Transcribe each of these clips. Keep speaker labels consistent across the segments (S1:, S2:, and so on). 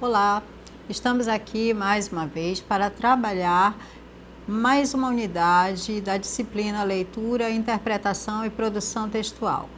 S1: Olá, estamos aqui mais uma vez para trabalhar mais uma unidade da disciplina Leitura, Interpretação e Produção Textual.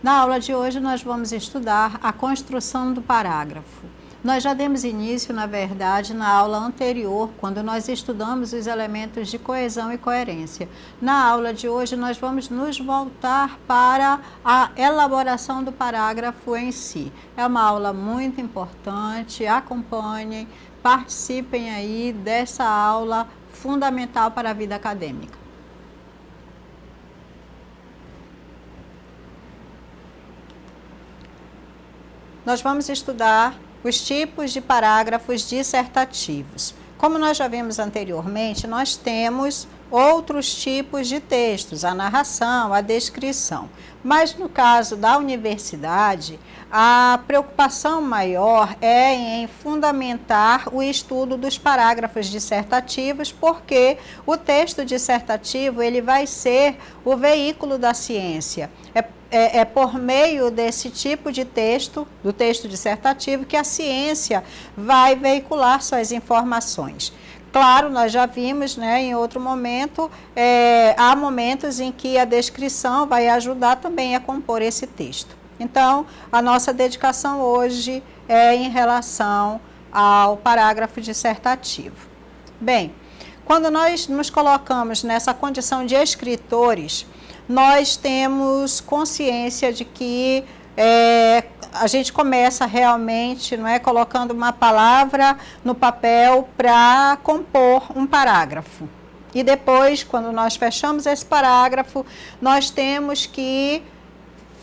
S1: Na aula de hoje nós vamos estudar a construção do parágrafo. Nós já demos início, na verdade, na aula anterior, quando nós estudamos os elementos de coesão e coerência. Na aula de hoje nós vamos nos voltar para a elaboração do parágrafo em si. É uma aula muito importante, acompanhem, participem aí dessa aula fundamental para a vida acadêmica. Nós vamos estudar os tipos de parágrafos dissertativos. Como nós já vimos anteriormente, nós temos outros tipos de textos, a narração, a descrição. Mas no caso da universidade, a preocupação maior é em fundamentar o estudo dos parágrafos dissertativos, porque o texto dissertativo ele vai ser o veículo da ciência. É por meio desse tipo de texto, do texto dissertativo, que a ciência vai veicular suas informações. Claro, nós já vimos, né, em outro momento, há momentos em que a descrição vai ajudar também a compor esse texto. Então, a nossa dedicação hoje é em relação ao parágrafo dissertativo. Bem, quando nós nos colocamos nessa condição de escritores, nós temos consciência de que a gente começa realmente, não é, colocando uma palavra no papel para compor um parágrafo. E depois, quando nós fechamos esse parágrafo, nós temos que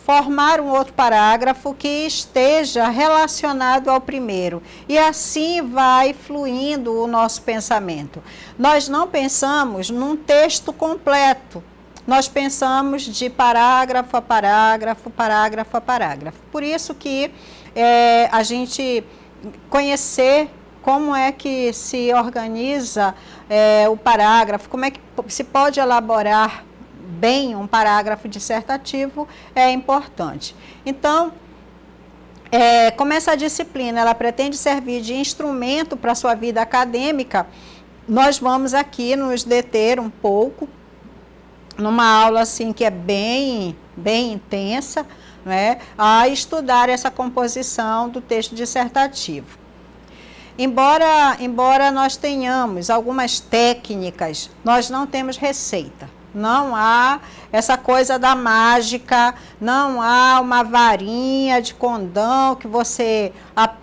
S1: formar um outro parágrafo que esteja relacionado ao primeiro. E assim vai fluindo o nosso pensamento. Nós não pensamos num texto completo. Nós pensamos de parágrafo a parágrafo, parágrafo a parágrafo. Por isso que a gente conhecer como é que se organiza o parágrafo, como é que se pode elaborar bem um parágrafo dissertativo é importante. Então, como essa disciplina ela pretende servir de instrumento para a sua vida acadêmica, nós vamos aqui nos deter um pouco numa aula assim que é bem intensa, né, a estudar essa composição do texto dissertativo. Embora nós tenhamos algumas técnicas, nós não temos receita. Não há essa coisa da mágica, não há uma varinha de condão que você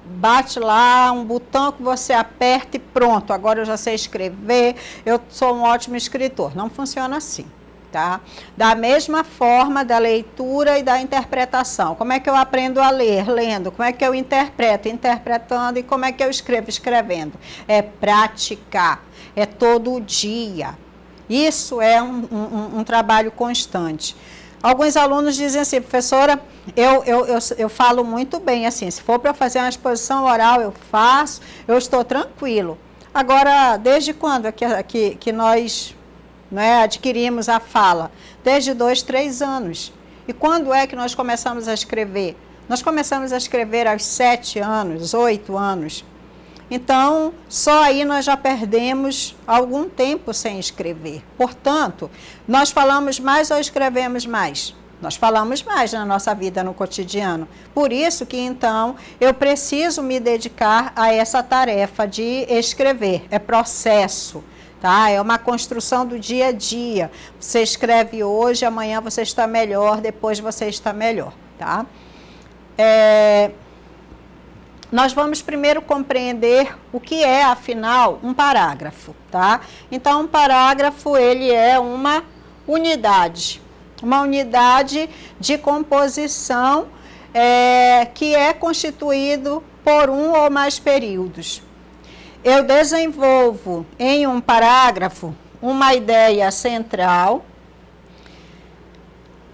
S1: bate lá, um botão que você aperta e pronto, agora eu já sei escrever, eu sou um ótimo escritor. Não funciona assim. Tá? Da mesma forma da leitura e da interpretação. Como é que eu aprendo a ler? Lendo. Como é que eu interpreto? Interpretando. E como é que eu escrevo? Escrevendo. É praticar. É todo dia. Isso é um trabalho constante. Alguns alunos dizem assim, professora, eu falo muito bem, assim, se for para fazer uma exposição oral, eu faço, eu estou tranquilo. Agora, desde quando é que nós adquirimos a fala? Desde 2, 3 anos. E quando é que nós começamos a escrever? Nós começamos a escrever aos 7 anos, 8 anos. Então, só aí nós já perdemos algum tempo sem escrever. Portanto, nós falamos mais ou escrevemos mais? Nós falamos mais na nossa vida, no cotidiano. Por isso que, então, eu preciso me dedicar a essa tarefa de escrever. É processo. Tá? É uma construção do dia a dia. Você escreve hoje, amanhã você está melhor, depois você está melhor. Tá? Nós vamos primeiro compreender o que é, afinal, um parágrafo. Tá? Então, um parágrafo ele é uma unidade de composição que é constituído por um ou mais períodos. Eu desenvolvo em um parágrafo uma ideia central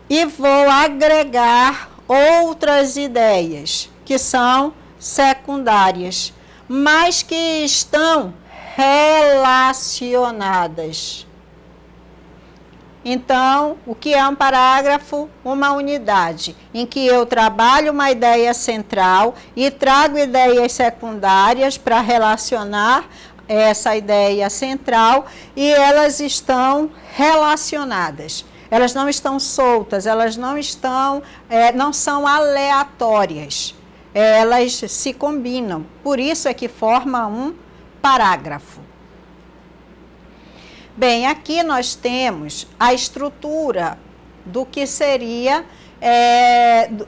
S1: e vou agregar outras ideias que são secundárias, mas que estão relacionadas. Então, o que é um parágrafo? Uma unidade em que eu trabalho uma ideia central e trago ideias secundárias para relacionar essa ideia central, e elas estão relacionadas. Elas não estão soltas, elas não são aleatórias. Elas se combinam. Por isso é que forma um parágrafo. Bem, aqui nós temos a estrutura do que seria,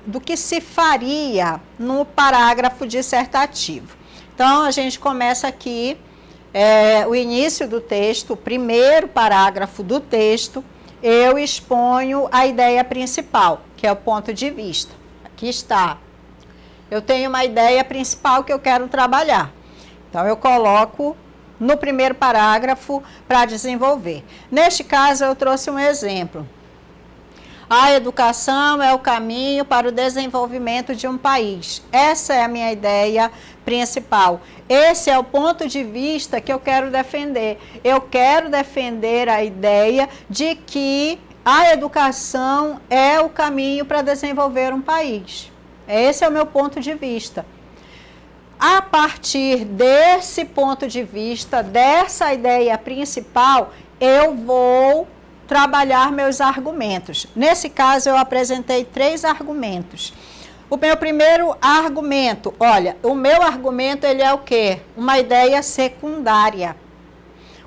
S1: do que se faria no parágrafo dissertativo. Então, a gente começa aqui, o início do texto, o primeiro parágrafo do texto, eu exponho a ideia principal, que é o ponto de vista. Aqui está. Eu tenho uma ideia principal que eu quero trabalhar. Então, eu coloco no primeiro parágrafo para desenvolver. Neste caso, eu trouxe um exemplo. A educação é o caminho para o desenvolvimento de um país. Essa é a minha ideia principal. Esse é o ponto de vista que eu quero defender. Eu quero defender a ideia de que a educação é o caminho para desenvolver um país. Esse é o meu ponto de vista. A partir desse ponto de vista, dessa ideia principal, eu vou trabalhar meus argumentos. Nesse caso, eu apresentei 3 argumentos. O meu primeiro argumento, olha, o meu argumento ele é o quê? Uma ideia secundária.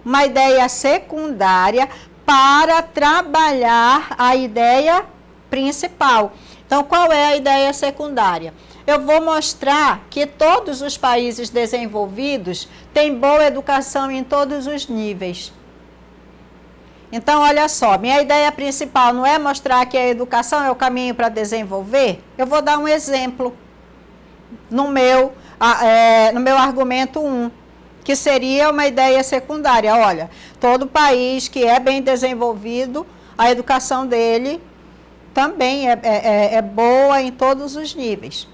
S1: Uma ideia secundária para trabalhar a ideia principal. Então, qual é a ideia secundária? Eu vou mostrar que todos os países desenvolvidos têm boa educação em todos os níveis. Então, olha só, minha ideia principal não é mostrar que a educação é o caminho para desenvolver? Eu vou dar um exemplo no meu argumento 1, que seria uma ideia secundária. Olha, todo país que é bem desenvolvido, a educação dele também é boa em todos os níveis.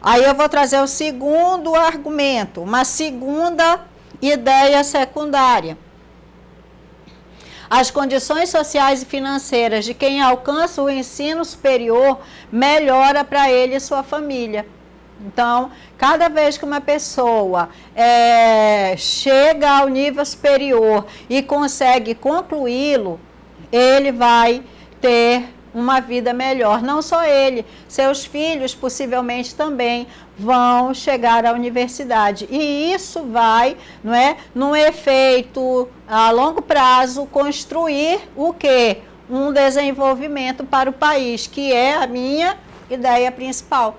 S1: Aí eu vou trazer o segundo argumento, uma segunda ideia secundária. As condições sociais e financeiras de quem alcança o ensino superior melhora para ele e sua família. Então, cada vez que uma pessoa chega ao nível superior e consegue concluí-lo, ele vai ter uma vida melhor. Não só ele, seus filhos possivelmente também vão chegar à universidade. E isso vai, não é, num efeito a longo prazo, construir o quê? Um desenvolvimento para o país, que é a minha ideia principal.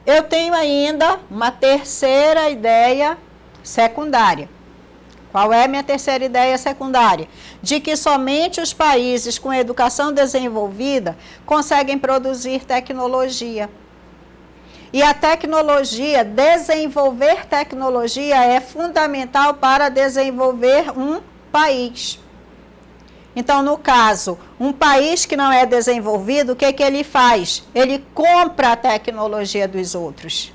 S1: Eu tenho ainda uma terceira ideia secundária. Qual é a minha terceira ideia secundária? De que somente os países com educação desenvolvida conseguem produzir tecnologia. E a tecnologia, desenvolver tecnologia é fundamental para desenvolver um país. Então, no caso, um país que não é desenvolvido, o que que ele faz? Ele compra a tecnologia dos outros.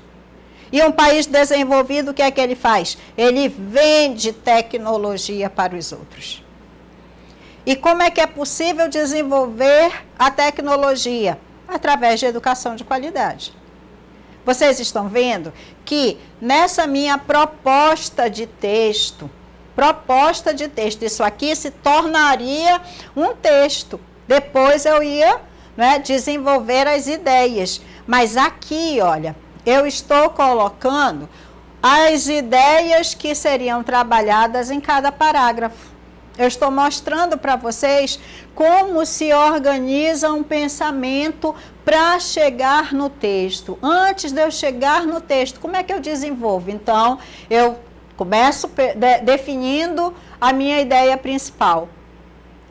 S1: E um país desenvolvido, o que é que ele faz? Ele vende tecnologia para os outros. E como é que é possível desenvolver a tecnologia? Através de educação de qualidade. Vocês estão vendo que nessa minha proposta de texto, isso aqui se tornaria um texto. Depois eu ia, né, desenvolver as ideias. Mas aqui, olha, eu estou colocando as ideias que seriam trabalhadas em cada parágrafo. Eu estou mostrando para vocês como se organiza um pensamento para chegar no texto. Antes de eu chegar no texto, como é que eu desenvolvo? Então, eu começo definindo a minha ideia principal.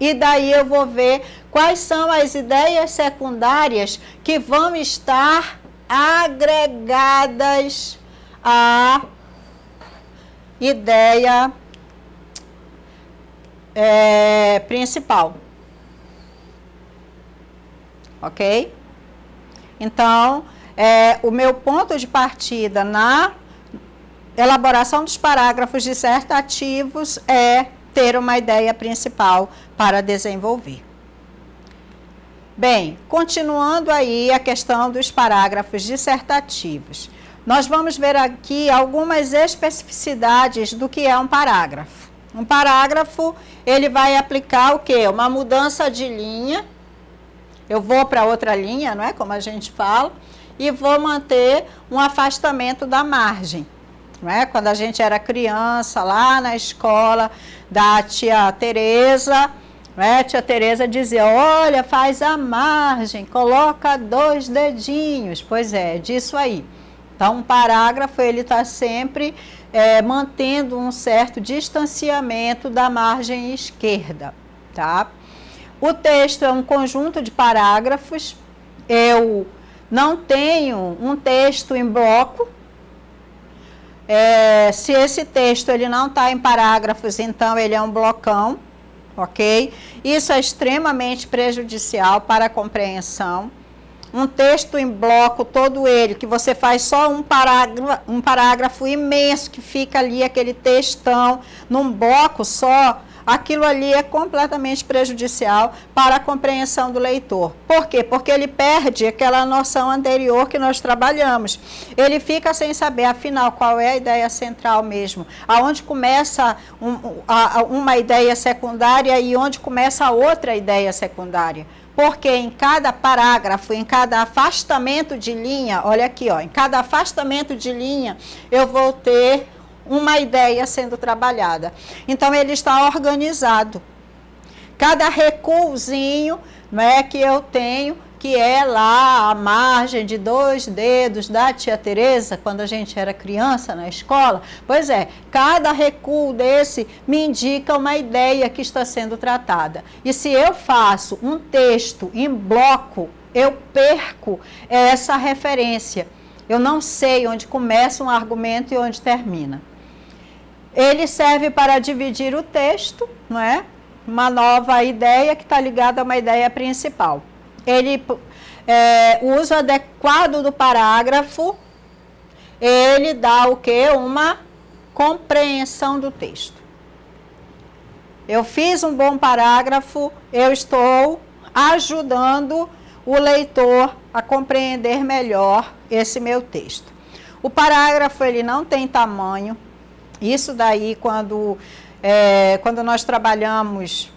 S1: E daí eu vou ver quais são as ideias secundárias que vão estar agregadas à ideia principal. ok? Então, o meu ponto de partida na elaboração dos parágrafos dissertativos é ter uma ideia principal para desenvolver. Bem, continuando aí a questão dos parágrafos dissertativos, nós vamos ver aqui algumas especificidades do que é um parágrafo. Um parágrafo, ele vai aplicar o quê? Uma mudança de linha. Eu vou para outra linha, não é? Como a gente fala, e vou manter um afastamento da margem. Não é? Quando a gente era criança, lá na escola da tia Tereza, a tia Tereza dizia, olha, faz a margem, coloca 2 dedinhos. Pois é, disso aí. Então, um parágrafo, ele está sempre mantendo um certo distanciamento da margem esquerda, tá? O texto é um conjunto de parágrafos. Eu não tenho um texto em bloco. Se esse texto ele não está em parágrafos, então ele é um blocão, ok? Isso é extremamente prejudicial para a compreensão. Um texto em bloco, todo ele, que você faz só um parágrafo imenso, que fica ali aquele textão num bloco só, aquilo ali é completamente prejudicial para a compreensão do leitor. Por quê? Porque ele perde aquela noção anterior que nós trabalhamos. Ele fica sem saber, afinal, qual é a ideia central mesmo. Aonde começa uma ideia secundária e onde começa a outra ideia secundária. Porque em cada parágrafo, em cada afastamento de linha, olha aqui, ó, em cada afastamento de linha, eu vou ter uma ideia sendo trabalhada. Então, ele está organizado. Cada recuozinho, né, que eu tenho, que é lá a margem de 2 dedos da tia Tereza, quando a gente era criança na escola, pois é, cada recuo desse me indica uma ideia que está sendo tratada. E se eu faço um texto em bloco, eu perco essa referência. Eu não sei onde começa um argumento e onde termina. Ele serve para dividir o texto, não é? Uma nova ideia que está ligada a uma ideia principal. Ele, o uso adequado do parágrafo, ele dá o quê? Uma compreensão do texto. Eu fiz um bom parágrafo, eu estou ajudando o leitor a compreender melhor esse meu texto. O parágrafo, ele não tem tamanho. Isso daí, quando nós trabalhamos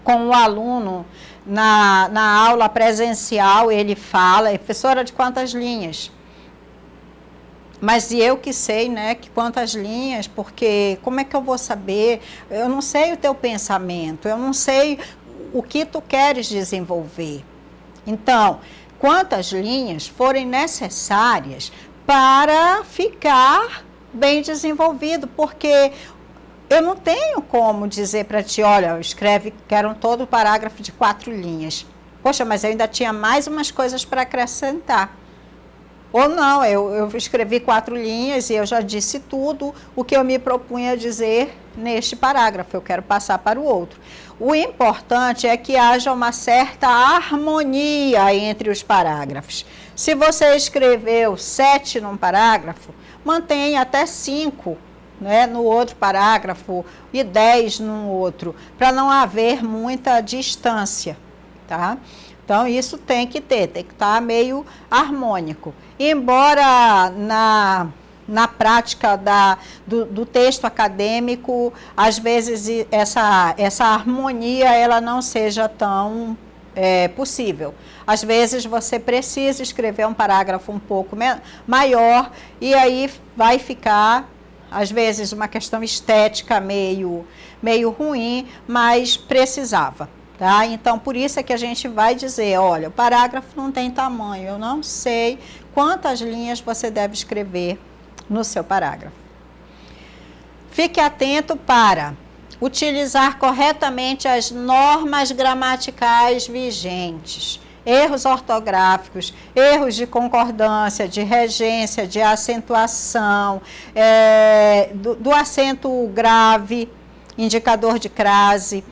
S1: com o aluno na aula presencial, ele fala, professora, de quantas linhas? Mas e eu que sei, né, que quantas linhas, porque como é que eu vou saber? Eu não sei o teu pensamento, eu não sei o que tu queres desenvolver. Então, quantas linhas forem necessárias para ficar bem desenvolvido, porque eu não tenho como dizer para ti, olha, escreve, quero todo o parágrafo de 4 linhas. Poxa, mas eu ainda tinha mais umas coisas para acrescentar. Ou não, eu escrevi 4 linhas e eu já disse tudo o que eu me propunha dizer neste parágrafo, eu quero passar para o outro. O importante é que haja uma certa harmonia entre os parágrafos. Se você escreveu 7 num parágrafo, mantenha até 5, né, no outro parágrafo e 10 no outro, para não haver muita distância, tá? Então, isso tem que estar meio harmônico. Embora na prática do texto acadêmico, às vezes essa harmonia ela não seja tão possível. Às vezes você precisa escrever um parágrafo um pouco maior e aí vai ficar, às vezes, uma questão estética meio ruim, mas precisava. Tá? Então, por isso é que a gente vai dizer, olha, o parágrafo não tem tamanho, eu não sei quantas linhas você deve escrever no seu parágrafo. Fique atento para utilizar corretamente as normas gramaticais vigentes, erros ortográficos, erros de concordância, de regência, de acentuação, do acento grave, indicador de crase.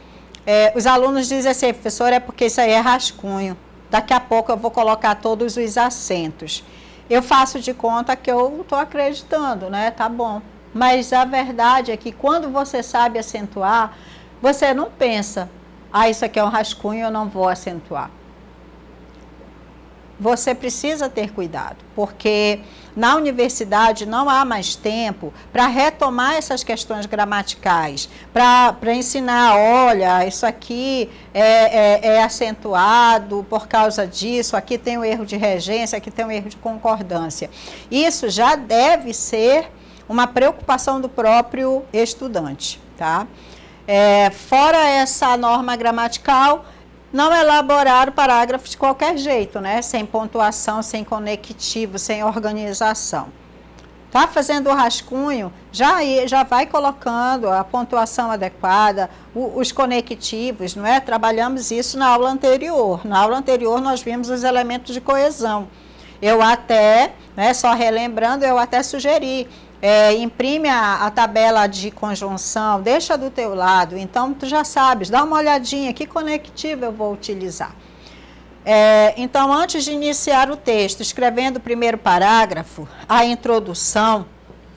S1: Os alunos dizem assim, professor, é porque isso aí é rascunho. daqui a pouco eu vou colocar todos os acentos. Eu faço de conta que eu estou acreditando, né? Tá bom. Mas a verdade é que quando você sabe acentuar, você não pensa, isso aqui é um rascunho, eu não vou acentuar. Você precisa ter cuidado, porque na universidade não há mais tempo para retomar essas questões gramaticais, para ensinar, olha, isso aqui é acentuado por causa disso, aqui tem um erro de regência, aqui tem um erro de concordância. Isso já deve ser uma preocupação do próprio estudante, tá? Fora essa norma gramatical, não elaborar o parágrafo de qualquer jeito, né? Sem pontuação, sem conectivo, sem organização. Tá fazendo o rascunho, já vai colocando a pontuação adequada, os conectivos, não é? Trabalhamos isso na aula anterior. Na aula anterior nós vimos os elementos de coesão. Eu até, né, só relembrando, eu até sugeri, imprime a tabela de conjunção, deixa do teu lado, então tu já sabes, dá uma olhadinha, que conectivo eu vou utilizar. Então, antes de iniciar o texto, escrevendo o primeiro parágrafo, a introdução,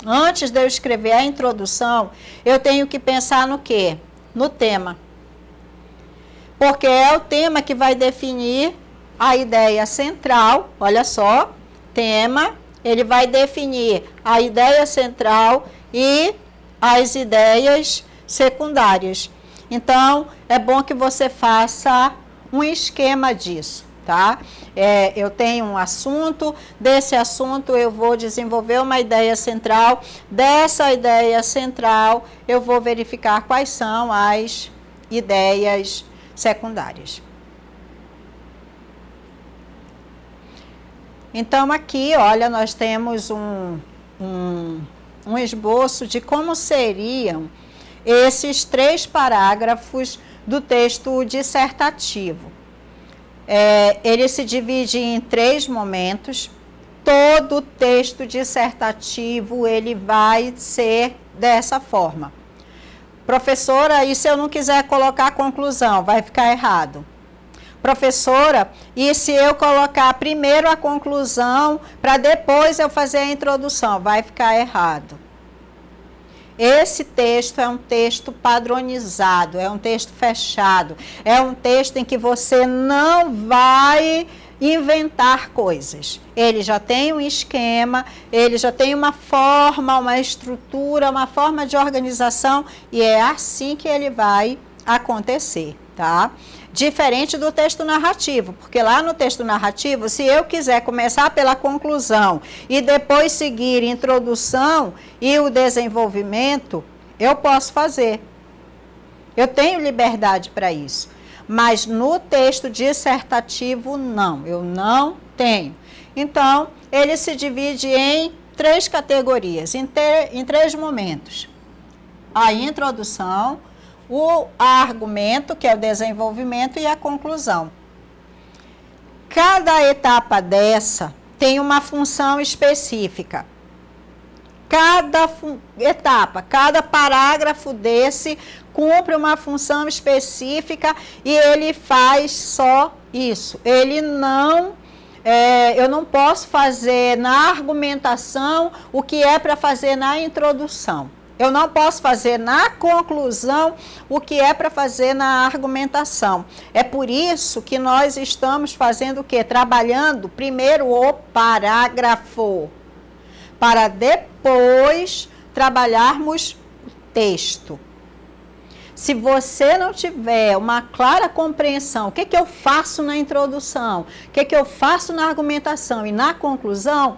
S1: antes de eu escrever a introdução, eu tenho que pensar no quê? No tema. Porque é o tema que vai definir a ideia central, olha só, tema, ele vai definir a ideia central e as ideias secundárias. Então, é bom que você faça um esquema disso, tá? Eu tenho um assunto, desse assunto eu vou desenvolver uma ideia central, dessa ideia central eu vou verificar quais são as ideias secundárias. Então, aqui, olha, nós temos um esboço de como seriam esses 3 parágrafos do texto dissertativo. Ele se divide em 3 momentos. Todo texto dissertativo, ele vai ser dessa forma. Professora, e se eu não quiser colocar a conclusão, vai ficar errado. Professora, e se eu colocar primeiro a conclusão, para depois eu fazer a introdução, vai ficar errado. Esse texto é um texto padronizado, é um texto fechado, é um texto em que você não vai inventar coisas. Ele já tem um esquema, ele já tem uma forma, uma estrutura, uma forma de organização, e é assim que ele vai acontecer, tá? Diferente do texto narrativo, porque lá no texto narrativo, se eu quiser começar pela conclusão e depois seguir introdução e o desenvolvimento, eu posso fazer. Eu tenho liberdade para isso. Mas no texto dissertativo, não, eu não tenho. Então, ele se divide em 3 categorias, em 3 momentos. A introdução, o argumento, que é o desenvolvimento, e a conclusão. Cada etapa dessa tem uma função específica. Cada etapa, cada parágrafo desse cumpre uma função específica e ele faz só isso. Ele não, eu não posso fazer na argumentação o que é para fazer na introdução. Eu não posso fazer na conclusão o que é para fazer na argumentação. É por isso que nós estamos fazendo o quê? Trabalhando primeiro o parágrafo, para depois trabalharmos o texto. Se você não tiver uma clara compreensão, o que eu faço na introdução, o que eu faço na argumentação e na conclusão,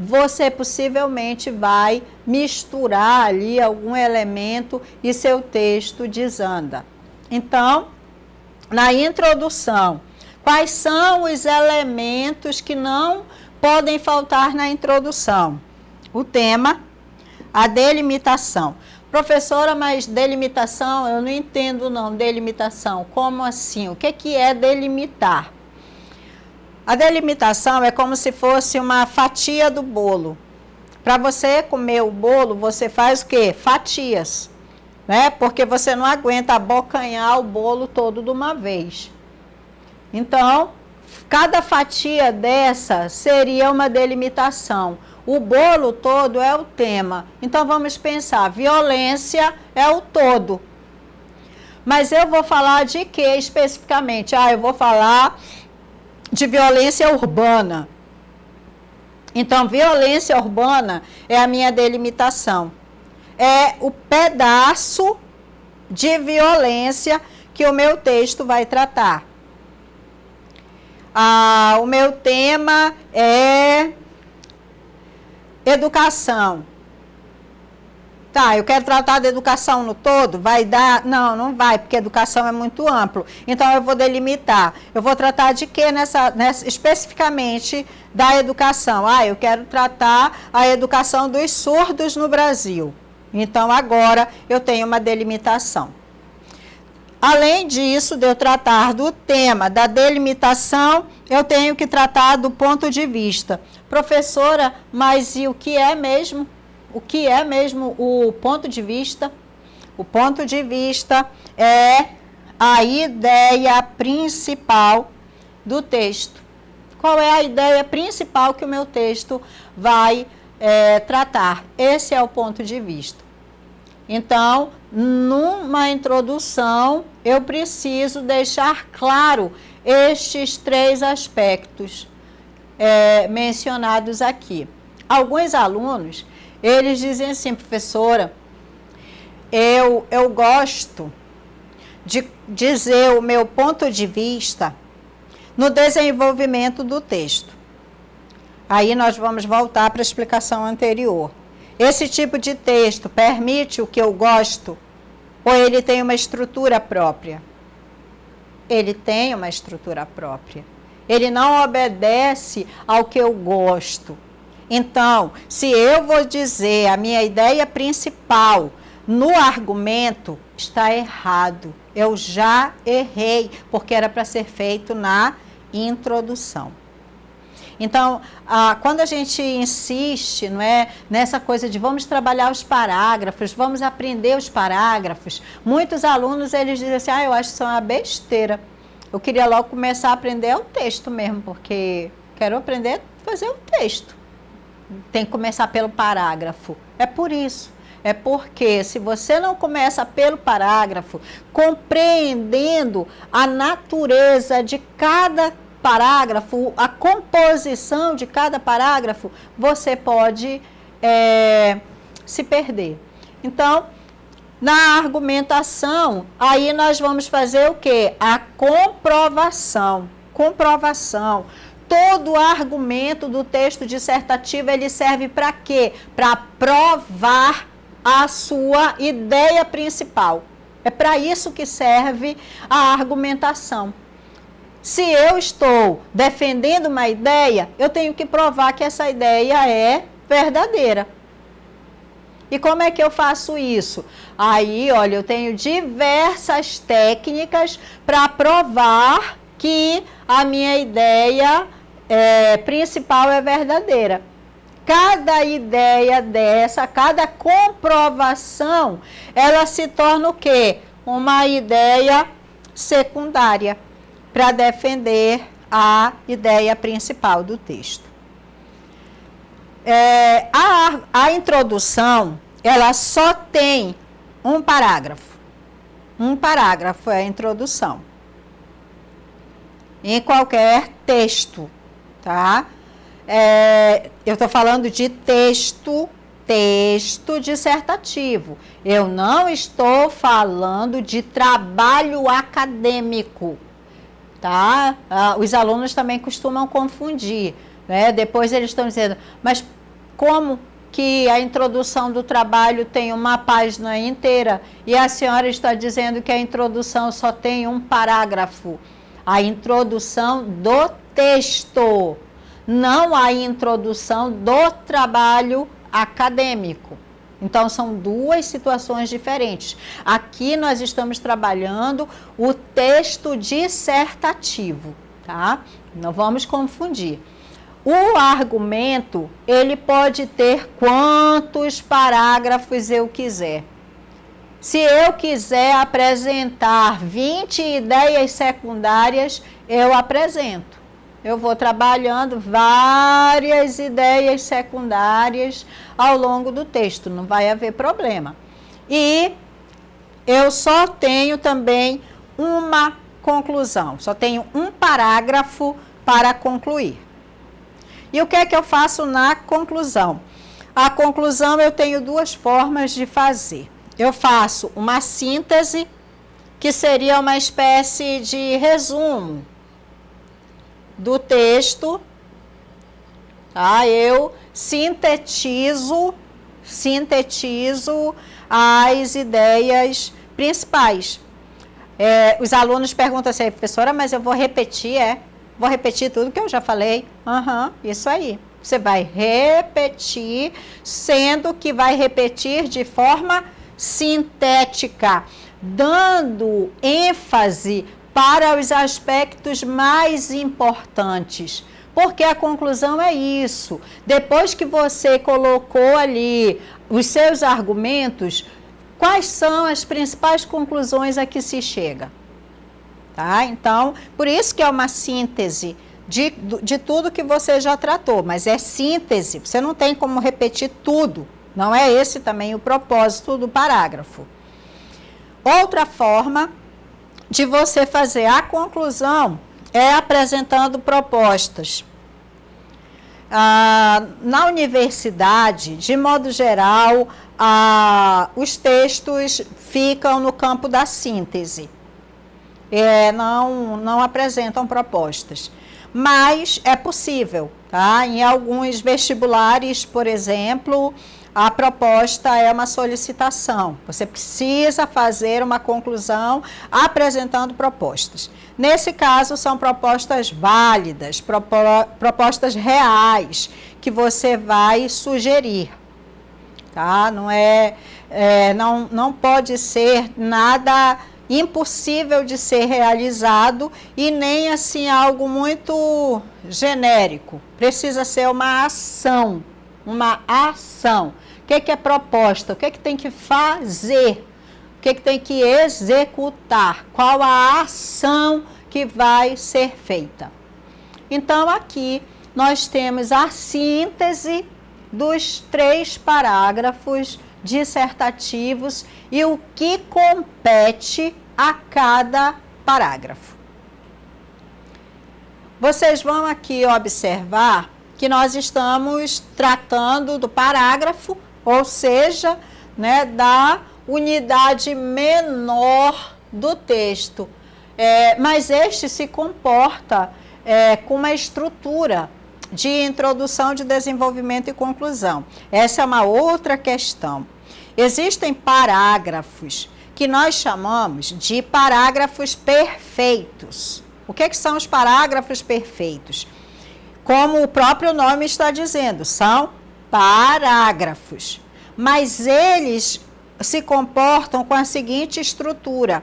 S1: você possivelmente vai misturar ali algum elemento e seu texto desanda. Então, na introdução, quais são os elementos que não podem faltar na introdução? O tema, a delimitação. Professora, mas delimitação, eu não entendo não, delimitação. Como assim? O que é delimitar? A delimitação é como se fosse uma fatia do bolo. Para você comer o bolo, você faz o quê? Fatias, né? Porque você não aguenta abocanhar o bolo todo de uma vez. Então, Cada fatia dessa seria uma delimitação. O bolo todo é o tema. Então, vamos pensar, violência é o todo. Mas eu vou falar de que especificamente? Eu vou falar de violência urbana. Então, violência urbana é a minha delimitação. É o pedaço de violência que o meu texto vai tratar. O meu tema é educação. Tá, eu quero tratar da educação no todo, vai dar? Não, não vai, porque educação é muito amplo. Então, eu vou delimitar. Eu vou tratar de quê especificamente da educação? Eu quero tratar a educação dos surdos no Brasil. Então, agora, eu tenho uma delimitação. Além disso, de eu tratar do tema da delimitação, eu tenho que tratar do ponto de vista. Professora, mas e o que é mesmo? O que é mesmo o ponto de vista? O ponto de vista é a ideia principal do texto. Qual é a ideia principal que o meu texto vai tratar? Esse é o ponto de vista. Então, numa introdução, eu preciso deixar claro estes 3 aspectos mencionados aqui. Alguns alunos, eles dizem assim, professora, eu gosto de dizer o meu ponto de vista no desenvolvimento do texto. Aí nós vamos voltar para a explicação anterior. Esse tipo de texto permite o que eu gosto ou ele tem uma estrutura própria? Ele tem uma estrutura própria. Ele não obedece ao que eu gosto. Então, se eu vou dizer a minha ideia principal no argumento, está errado. Eu já errei, porque era para ser feito na introdução. Então, quando a gente insiste, não é, nessa coisa de vamos trabalhar os parágrafos, vamos aprender os parágrafos, muitos alunos eles dizem assim, eu acho isso uma besteira. Eu queria logo começar a aprender o texto mesmo, porque quero aprender a fazer o texto. Tem que começar pelo parágrafo. É por isso. É porque se você não começa pelo parágrafo, compreendendo a natureza de cada parágrafo, a composição de cada parágrafo, você pode se perder. Então, na argumentação, aí nós vamos fazer o quê? A comprovação. Comprovação. Todo argumento do texto dissertativo, ele serve para quê? Para provar a sua ideia principal. É para isso que serve a argumentação. Se eu estou defendendo uma ideia, eu tenho que provar que essa ideia é verdadeira. E como é que eu faço isso? Aí, olha, eu tenho diversas técnicas para provar que a minha ideia principal é verdadeira. Cada ideia dessa, cada comprovação, ela se torna o quê? Uma ideia secundária para defender a ideia principal do texto. A introdução, ela só tem um parágrafo. Um parágrafo é a introdução. Em qualquer texto, tá? Eu estou falando de texto dissertativo. Eu não estou falando de trabalho acadêmico, tá? Os alunos também costumam confundir, né? Depois eles estão dizendo, mas como que a introdução do trabalho tem uma página inteira e a senhora está dizendo que a introdução só tem um parágrafo? A introdução do texto, não a introdução do trabalho acadêmico. Então, são duas situações diferentes. Aqui nós estamos trabalhando o texto dissertativo, tá? Não vamos confundir. O argumento, ele pode ter quantos parágrafos eu quiser. Se eu quiser apresentar 20 ideias secundárias, eu apresento. eu vou trabalhando várias ideias secundárias ao longo do texto, não vai haver problema. E eu só tenho também uma conclusão, só tenho um parágrafo para concluir. E o que é que eu faço na conclusão? A conclusão eu tenho duas formas de fazer. Eu faço uma síntese, que seria uma espécie de resumo do texto, tá? Eu sintetizo as ideias principais. Os alunos perguntam assim, professora, mas eu vou repetir, Vou repetir tudo que eu já falei? Isso aí. Você vai repetir, sendo que vai repetir de forma sintética, dando ênfase para os aspectos mais importantes, porque a conclusão é isso. Depois que você colocou ali os seus argumentos, quais são as principais conclusões a que se chega? Tá? Então, por isso que é uma síntese de tudo que você já tratou, mas é síntese, você não tem como repetir tudo, não é esse também o propósito do parágrafo. Outra forma de você fazer a conclusão é apresentando propostas. Na universidade, de modo geral, os textos ficam no campo da síntese, não apresentam propostas. Mas é possível, tá? Em alguns vestibulares, por exemplo, a proposta é uma solicitação. Você precisa fazer uma conclusão apresentando propostas. Nesse caso, são propostas válidas, propostas reais, que você vai sugerir, tá? Não pode ser nada impossível de ser realizado e nem assim algo muito genérico. Precisa ser uma ação, O que é proposta? O que tem que fazer? O que tem que executar? Qual a ação que vai ser feita? Então, aqui nós temos a síntese dos 3 parágrafos dissertativos e o que compete a cada parágrafo. Vocês vão aqui observar que nós estamos tratando do parágrafo, ou seja, né, da unidade menor do texto. Mas este se comporta com uma estrutura de introdução, de desenvolvimento e conclusão. Essa é uma outra questão. Existem parágrafos que nós chamamos de parágrafos perfeitos. O que são os parágrafos perfeitos? Como o próprio nome está dizendo, são parágrafos. Mas eles se comportam com a seguinte estrutura: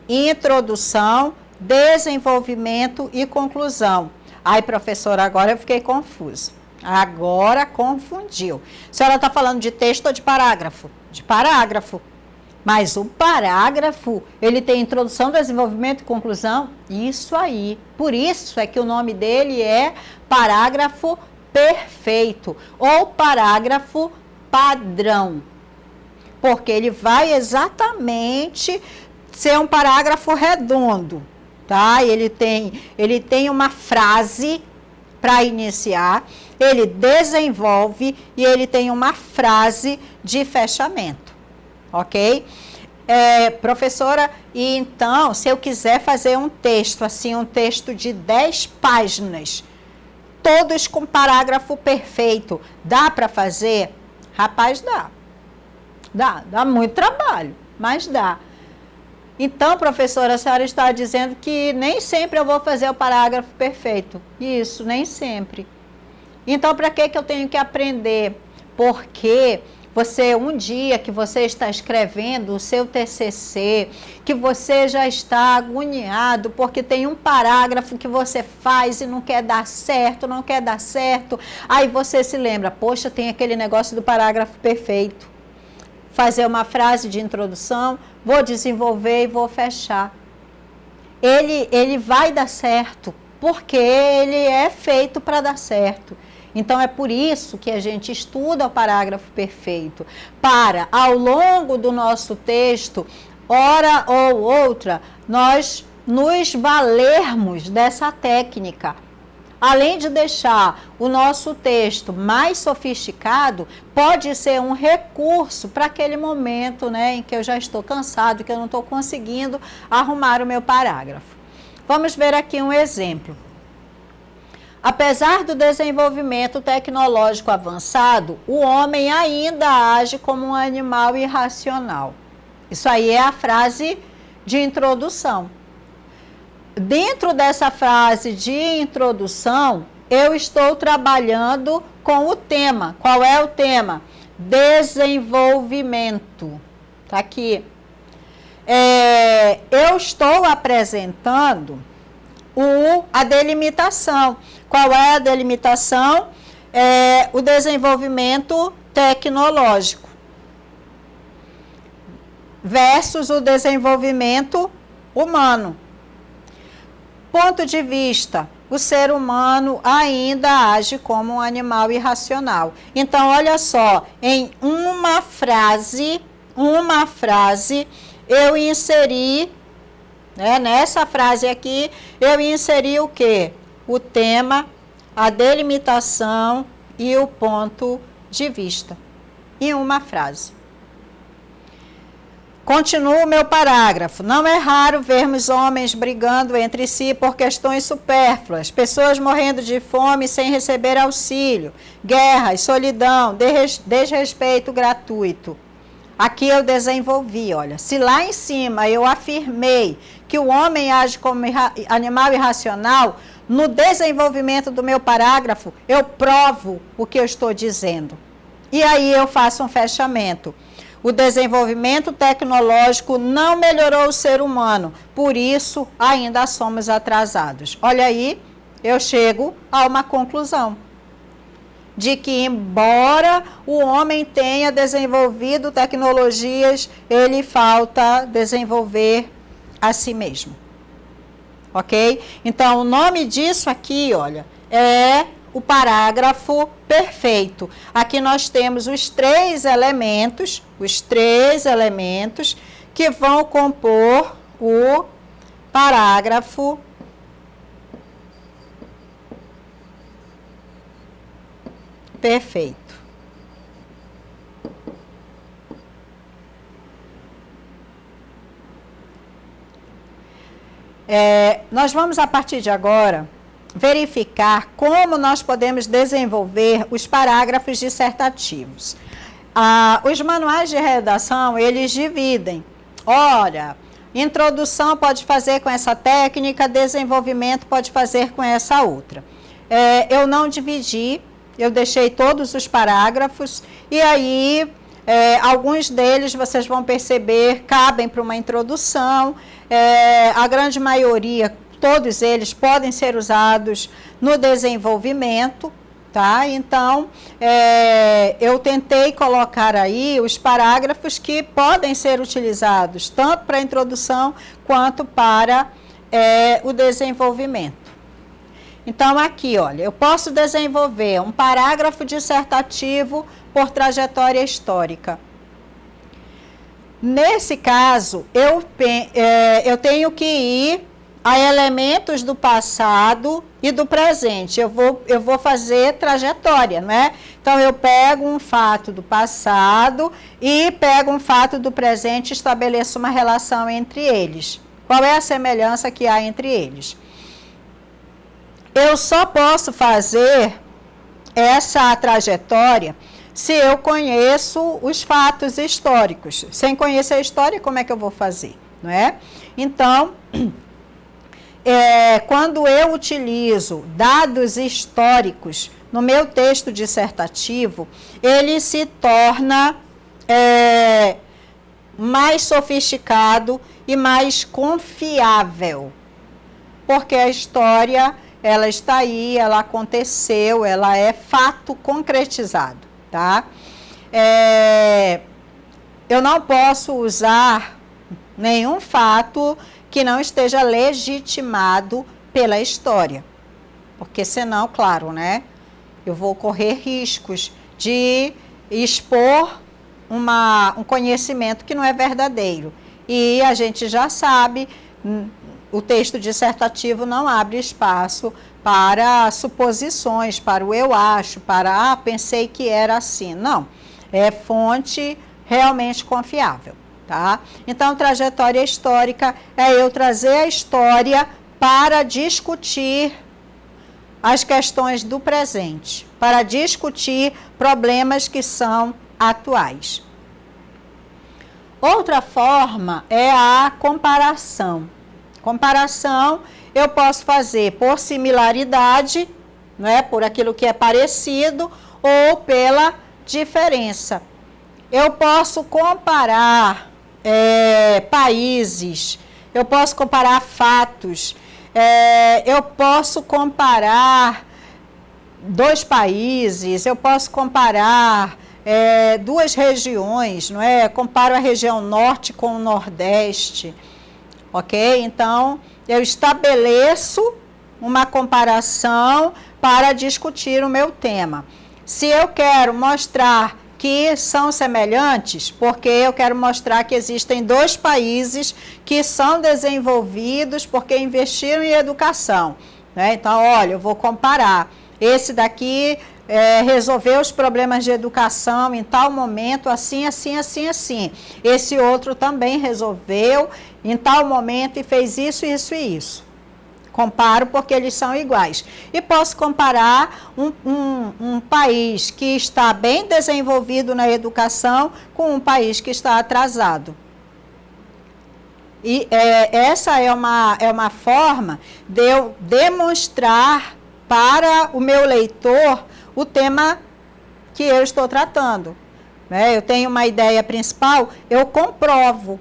S1: introdução, desenvolvimento e conclusão. Ai, professora, agora eu fiquei confusa. Agora confundiu. A senhora está falando de texto ou de parágrafo? De parágrafo. Mas o parágrafo, ele tem introdução, desenvolvimento e conclusão? Isso aí. Por isso é que o nome dele é parágrafo perfeito ou parágrafo padrão. Porque ele vai exatamente ser um parágrafo redondo. Tá? Ele tem uma frase para iniciar, ele desenvolve e ele tem uma frase de fechamento, ok? Professora, e então, se eu quiser fazer um texto, assim, um texto de 10 páginas, todos com parágrafo perfeito, dá para fazer? Rapaz, dá. Dá muito trabalho, mas dá. Então, professora, a senhora está dizendo que nem sempre eu vou fazer o parágrafo perfeito. Isso, nem sempre. Então, para que eu tenho que aprender? Porque um dia que você está escrevendo o seu TCC, que você já está agoniado, porque tem um parágrafo que você faz e não quer dar certo, aí você se lembra, poxa, tem aquele negócio do parágrafo perfeito. Fazer uma frase de introdução, vou desenvolver e vou fechar. Ele vai dar certo. porque ele é feito para dar certo. Então, é por isso que a gente estuda o parágrafo perfeito, para, ao longo do nosso texto, hora ou outra, nós nos valermos dessa técnica. Além de deixar o nosso texto mais sofisticado, pode ser um recurso para aquele momento, né, em que eu já estou cansado, que eu não estou conseguindo arrumar o meu parágrafo. Vamos ver aqui um exemplo. Apesar do desenvolvimento tecnológico avançado, o homem ainda age como um animal irracional. Isso aí é a frase de introdução. Dentro dessa frase de introdução, eu estou trabalhando com o tema. Qual é o tema? Desenvolvimento. Tá aqui. Eu estou apresentando a delimitação. Qual é a delimitação? O desenvolvimento tecnológico versus o desenvolvimento humano. Ponto de vista, o ser humano ainda age como um animal irracional. Então, olha só, em uma frase, eu inseri, né, nessa frase aqui, eu inseri o quê? O tema, a delimitação e o ponto de vista, em uma frase. Continua o meu parágrafo. Não é raro vermos homens brigando entre si por questões supérfluas, pessoas morrendo de fome sem receber auxílio, guerras, solidão, desrespeito gratuito. Aqui eu desenvolvi, olha, se lá em cima eu afirmei que o homem age como animal irracional, no desenvolvimento do meu parágrafo, eu provo o que eu estou dizendo. E aí eu faço um fechamento. O desenvolvimento tecnológico não melhorou o ser humano, por isso ainda somos atrasados. Olha aí, eu chego a uma conclusão de que, embora o homem tenha desenvolvido tecnologias, ele falta desenvolver a si mesmo. Ok? Então, o nome disso aqui, olha, é o parágrafo perfeito. Aqui nós temos os três elementos que vão compor o parágrafo perfeito. Nós vamos, a partir de agora, verificar como nós podemos desenvolver os parágrafos dissertativos. Os manuais de redação, eles dividem. Olha, introdução pode fazer com essa técnica, desenvolvimento pode fazer com essa outra. Eu não dividi, eu deixei todos os parágrafos e aí alguns deles vocês vão perceber cabem para uma introdução, a grande maioria, todos eles podem ser usados no desenvolvimento, tá? Então, eu tentei colocar aí os parágrafos que podem ser utilizados tanto para a introdução quanto para o desenvolvimento. Então, aqui, olha, eu posso desenvolver um parágrafo dissertativo por trajetória histórica. Nesse caso, eu tenho que ir a elementos do passado e do presente. Eu vou fazer trajetória, não é? Então, eu pego um fato do passado e pego um fato do presente e estabeleço uma relação entre eles. Qual é a semelhança que há entre eles? Eu só posso fazer essa trajetória se eu conheço os fatos históricos. Sem conhecer a história, como é que eu vou fazer? Não é? Então, quando eu utilizo dados históricos no meu texto dissertativo, ele se torna mais sofisticado e mais confiável. Porque a história, ela está aí, ela aconteceu, ela é fato concretizado, tá? Eu não posso usar nenhum fato que não esteja legitimado pela história. porque senão, claro, né, eu vou correr riscos de expor um conhecimento que não é verdadeiro. E a gente já sabe, o texto dissertativo não abre espaço para suposições, para o eu acho, para pensei que era assim. Não, é fonte realmente confiável, tá? Então, trajetória histórica é eu trazer a história para discutir as questões do presente, para discutir problemas que são atuais. Outra forma é a comparação. Comparação eu posso fazer por similaridade, né, por aquilo que é parecido, ou pela diferença. Eu posso comparar países, eu posso comparar fatos, eu posso comparar dois países, eu posso comparar duas regiões, não é? Eu comparo a região norte com o nordeste, ok? Então, eu estabeleço uma comparação para discutir o meu tema. Se eu quero mostrar que são semelhantes, porque eu quero mostrar que existem dois países que são desenvolvidos porque investiram em educação, né? Então, olha, eu vou comparar. Esse daqui resolveu os problemas de educação em tal momento, assim, assim, assim, assim. Esse outro também resolveu em tal momento e fez isso, isso e isso. Comparo porque eles são iguais. E posso comparar um país que está bem desenvolvido na educação com um país que está atrasado. E essa é uma forma de eu demonstrar para o meu leitor o tema que eu estou tratando. Né? Eu tenho uma ideia principal, eu comprovo.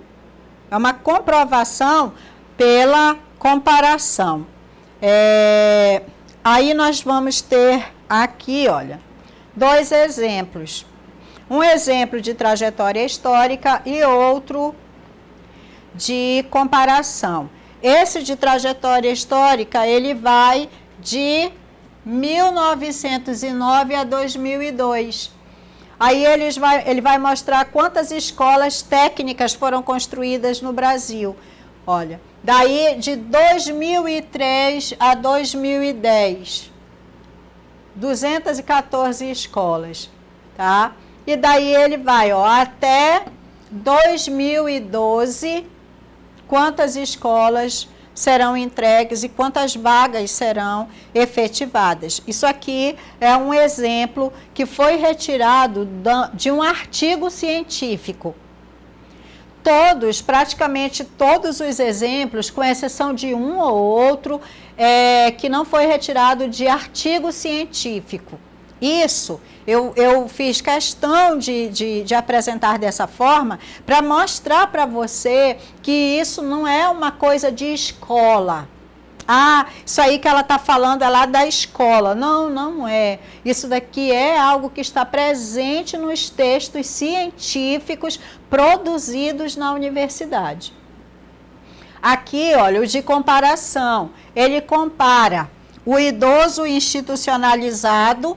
S1: É uma comprovação pela comparação. Aí nós vamos ter aqui, olha, dois exemplos. Um exemplo de trajetória histórica e outro de comparação. Esse de trajetória histórica, ele vai de 1909 a 2002. Aí ele vai mostrar quantas escolas técnicas foram construídas no Brasil. Olha, daí de 2003 a 2010, 214 escolas, tá? E daí ele vai, ó, até 2012, quantas escolas serão entregues e quantas vagas serão efetivadas. Isso aqui é um exemplo que foi retirado de um artigo científico. Praticamente todos os exemplos, com exceção de um ou outro, que não foi retirado de artigo científico. Isso eu fiz questão de apresentar dessa forma para mostrar para você que isso não é uma coisa de escola. Ah, isso aí que ela está falando é lá da escola. Não, não é. Isso daqui é algo que está presente nos textos científicos produzidos na universidade. Aqui, olha, o de comparação. Ele compara o idoso institucionalizado,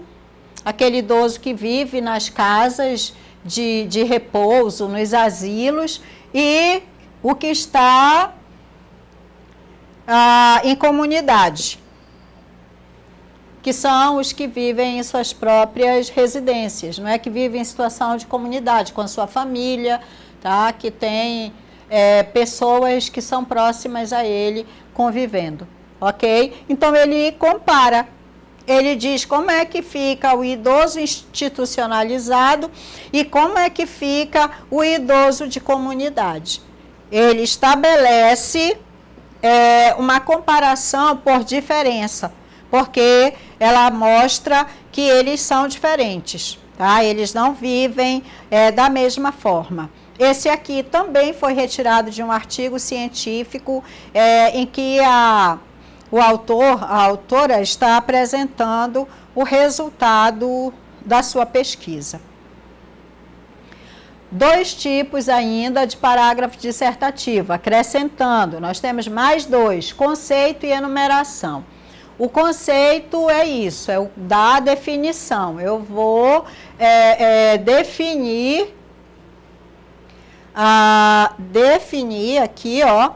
S1: aquele idoso que vive nas casas de repouso, nos asilos, e o que está em comunidade, que são os que vivem em suas próprias residências, não é? Que vivem em situação de comunidade, com a sua família, tá? Que tem pessoas que são próximas a ele convivendo, ok? Então, ele compara. Ele diz como é que fica o idoso institucionalizado e como é que fica o idoso de comunidade. Ele estabelece uma comparação por diferença, porque ela mostra que eles são diferentes, tá? Eles não vivem da mesma forma. Esse aqui também foi retirado de um artigo científico em que o autor, a autora, está apresentando o resultado da sua pesquisa. Dois tipos ainda de parágrafo dissertativo, acrescentando, nós temos mais dois, conceito e enumeração. O conceito é isso, é o da definição. Eu vou definir aqui, ó,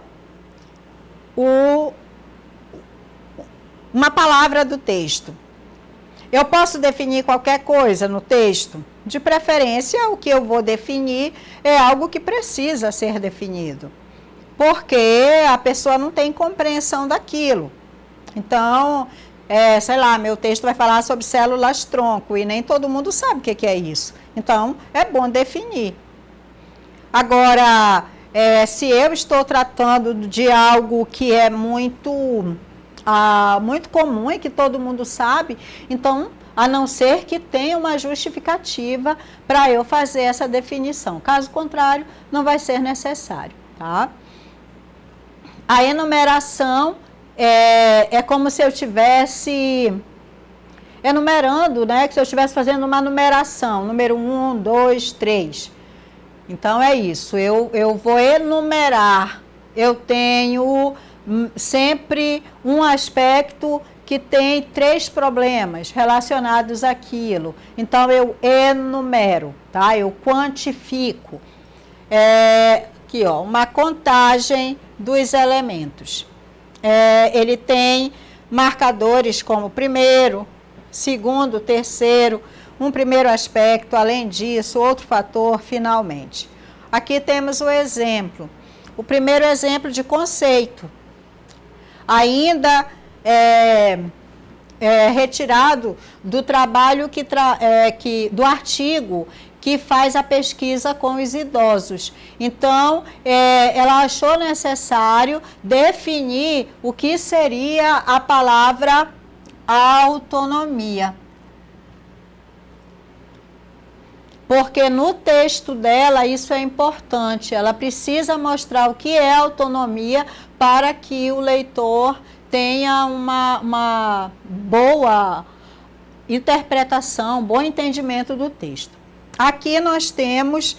S1: uma palavra do texto. Eu posso definir qualquer coisa no texto? De preferência, o que eu vou definir é algo que precisa ser definido, porque a pessoa não tem compreensão daquilo. Então, sei lá, meu texto vai falar sobre células-tronco e nem todo mundo sabe o que é isso. Então, é bom definir. Agora, se eu estou tratando de algo que é muito comum e que todo mundo sabe, então, a não ser que tenha uma justificativa para eu fazer essa definição. Caso contrário, não vai ser necessário, tá? A enumeração é como se eu estivesse enumerando, né? Que se eu estivesse fazendo uma numeração, número 1, 2, 3. Então, é isso, eu vou enumerar, eu tenho sempre um aspecto que tem 3 problemas relacionados àquilo. Então, eu enumero, tá? Eu quantifico. Aqui, ó, uma contagem dos elementos. Ele tem marcadores como primeiro, segundo, terceiro, um primeiro aspecto, além disso, outro fator, finalmente. Aqui temos o exemplo. O primeiro exemplo de conceito. Ainda retirado do trabalho do artigo que faz a pesquisa com os idosos. Então, ela achou necessário definir o que seria a palavra autonomia. Porque no texto dela isso é importante, ela precisa mostrar o que é autonomia para que o leitor tenha uma boa interpretação, bom entendimento do texto. Aqui nós temos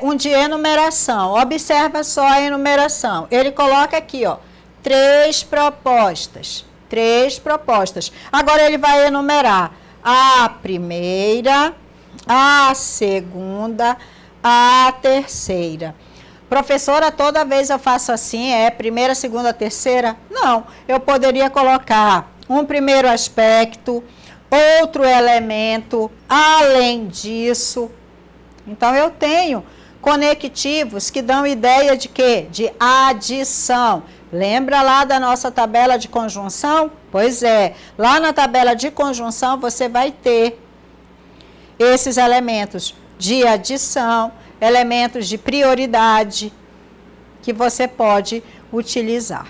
S1: um de enumeração, observa só a enumeração, ele coloca aqui, ó, 3 propostas, agora ele vai enumerar a primeira, a segunda, a terceira. Professora, toda vez eu faço assim, primeira, segunda, terceira? Não, eu poderia colocar um primeiro aspecto, outro elemento, além disso. Então, eu tenho conectivos que dão ideia de quê? De adição. Lembra lá da nossa tabela de conjunção? Pois é, lá na tabela de conjunção você vai ter esses elementos de adição, elementos de prioridade que você pode utilizar.